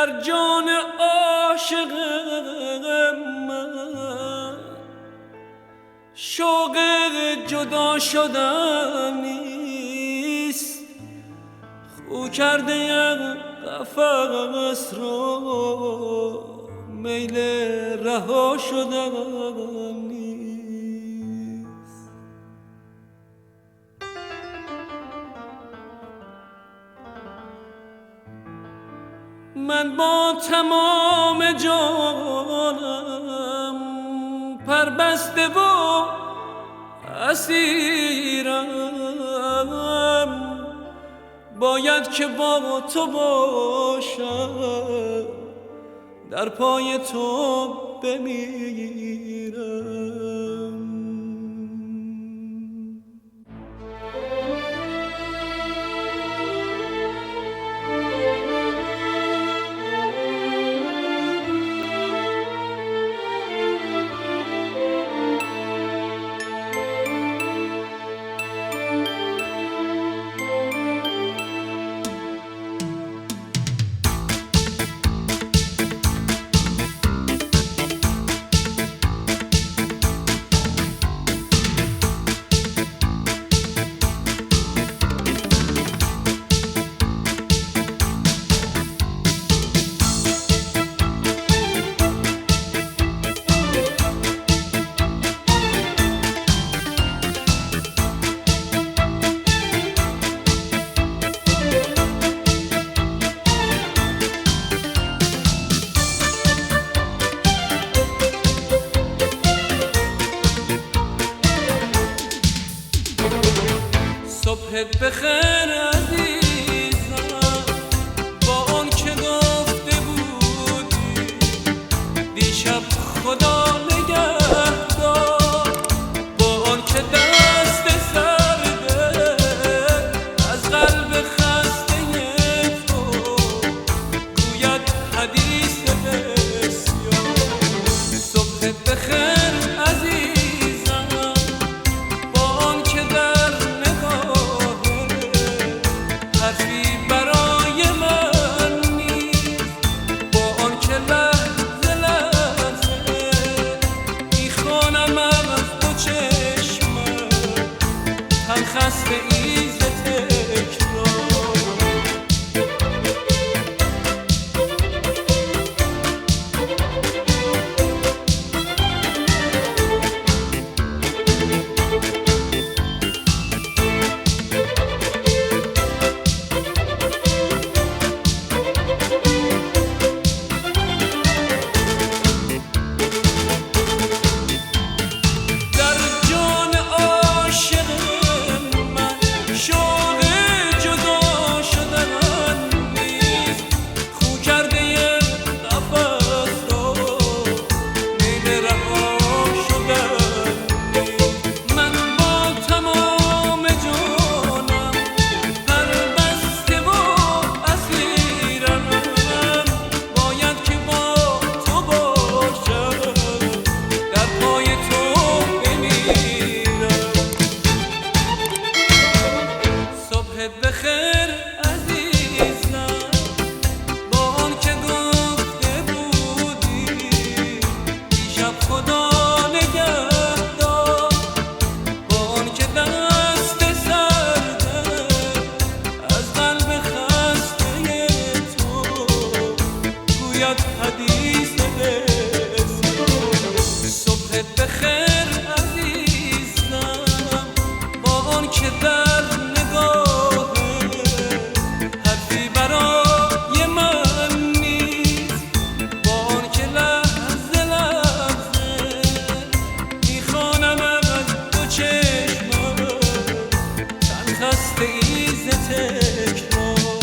در جان عاشق من شوق جدا شدن نیست، خو کرده قفس رو میل رها شدن نیست. من با تمام جانم پربسته و اسیرم، باید که با تو باشم، در پای تو بمیرم. صبحت بخیر عزیزم، با اون که گفته بودی دیشب خدا نگهدار، با اون که دست سرده از قلب خسته تو گوید حدیث بسیار. صبحت بخیر عزیزم، با اون که در حرفی برای من نیست، با آن که لحظه لحظه میخوانم از دو چشمم هم خسته ایز تکرار. بخیر عزیزم، با آن که گفته بودی دیشب خدا نگهدار، با آن که دست سرده از قلب خسته تو گوید حدیث بسیار. صبحت بخیر عزیزم، با آن که در خسته ایز تکرار.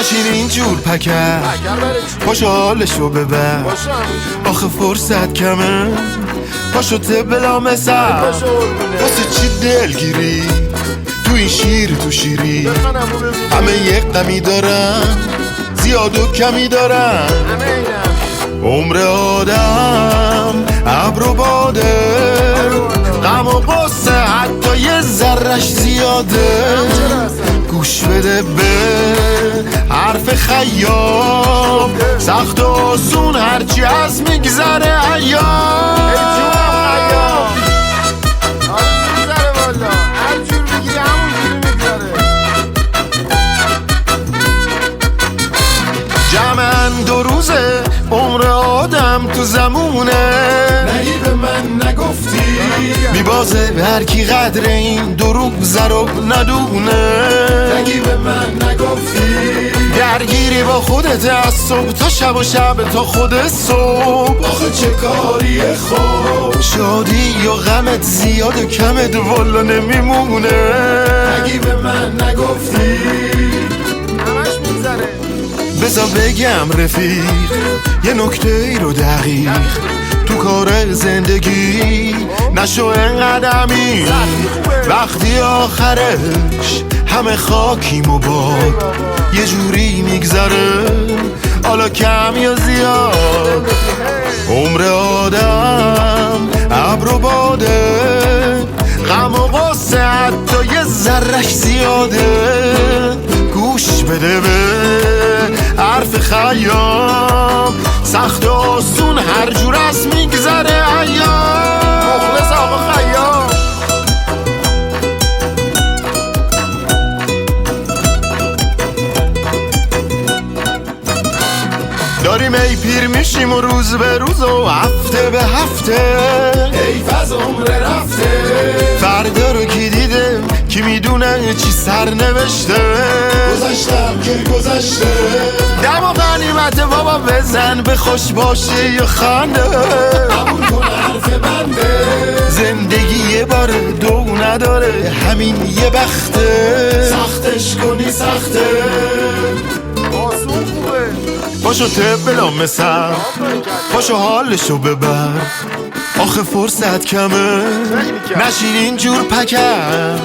نشین اینجور پکر پاشو حالشو ببر آخه فرصت کمه پاشو بلا مثل واسه چی دلگیری تو این شیر تو شیری همه یک غمی دارن زیاد و کمی دارن عمر آدم ابر و باده غم و غصه حتی یه ذرش زیاده گوش بده به حرف خیام سخت و آسون هرچی از میگذره ایام جمعن 2 روزه عمر آدم تو زمونه نگی به من نگفتی میبازه هر کی قدر این دروغ رو ندونه نگی به من نگفتی درگیری با خودت از صبح تا شب و شب تا خود صبح آخه چه کاری خوب شادی یا غمت زیاد و کمت والا نمیمونه نگی به من نگفتی همش میگذره بذار بگم رفیق یه نکته ای رو دقیق تو کار زندگی نشو انقدمی وقتی آخرش همه خاکیم و باد یه جوری میگذره حالا کم یا زیاد عمر آدم ابر و باده غم و غصه حتی یه ذرش زیاده گوش بده به حرف خیام سخت و آسون هر جور از میگذره ایام مخلص آقا خیام داریم ای پیر میشیم و روز به روز و هفته به هفته حیف از عمر رفته فردا رو کی دیده کی میدونه چی سر نوشته گذشتم که گذشته دم و غنیمت بابا بزن به خوش باشه یا خنده قبول کن حرف بنده زندگی یه باره دو نداره همین یه بخته سختش کنی سخته آسون خوبه پاشو بلا مثل پاشو حالشو ببر آخه فرصت کمه نشین اینجور پکر